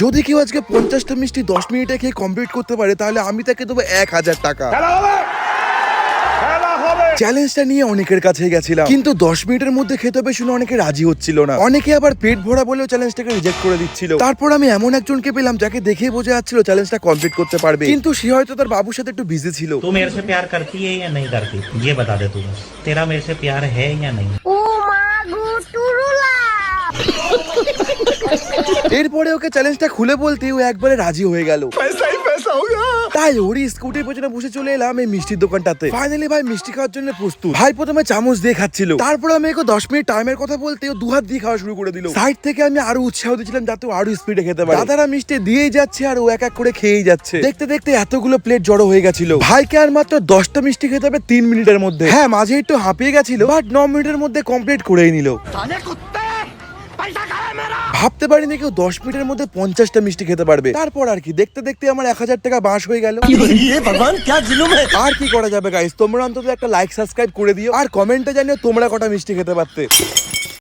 যদি কেউ আজকে 50টা মিষ্টি 10 মিনিটে খেয়ে কমপ্লিট করতে পারে তাহলে আমি তাকে দেবো 1000 টাকা। চ্যালেঞ্জটা নিয়ে অনেকের কাছে গেছিলাম, কিন্তু 10 মিনিটের মধ্যে খেতে হবে শুনে অনেকে রাজি হচ্ছিল না। অনেকে আবার পেট ভরা বলেও চ্যালেঞ্জটাকে রিজেক্ট করে দিচ্ছিল। তারপর আমি এমন একজনকে পেলাম যাকে দেখে বোঝা যাচ্ছিল চ্যালেঞ্জটা কমপ্লিট করতে পারবে, কিন্তু সে হয়তো তার বাবুর সাথে একটু বিজি ছিল। तू मेरे से प्यार करती है या नहीं करती, ये बता दे तू, तेरा मेरे से प्यार है या नहीं। এরপরে ওকে চ্যালেঞ্জটা খুলে বলতে ও একবারে রাজি হয়ে গেল। তাই ওরই স্কুটির পেছনে বসে চলে এলাম এই মিষ্টির দোকানটাতে। ফাইনালি ভাই মিষ্টি খাওয়ার জন্য প্রস্তুত। ভাই প্রথমে চামচ দিয়ে খাচ্ছিল, তারপর আমি ওকে 10 মিনিট টাইমের কথা বলতে ও 2 হাত দিয়ে খাওয়া শুরু করে দিল। সাইড থেকে আমি আরো উৎসাহ দিচ্ছিলাম যাতে ও আরো স্পিডে খেতে পারে। দাদারা মিষ্টি দিয়েই যাচ্ছে আর ও এক এক করে খেয়েই যাচ্ছে। দেখতে দেখতে এতগুলো প্লেট জড়ো হয়ে গেছিল। ভাইকে আর মাত্র 10টা মিষ্টি খেতে হবে 3 মিনিটের মধ্যে। হ্যাঁ মাঝে একটু হাঁপিয়ে গেছিল, বাট 9 মিনিটের মধ্যে কমপ্লিট করেই নিল। ভাবতে পারিনি কেউ 10 মিনিটের মধ্যে 50টা মিষ্টি খেতে পারবে। তারপর আর কি দেখতে দেখতে আমার 1000 টাকা বাঁশ হয়ে গেল। আর কি করা যাবে গাইস, তোমরা অন্তত একটা লাইক সাবস্ক্রাইব করে দিও আর কমেন্টে জানিও তোমরা কটা মিষ্টি খেতে পারতে।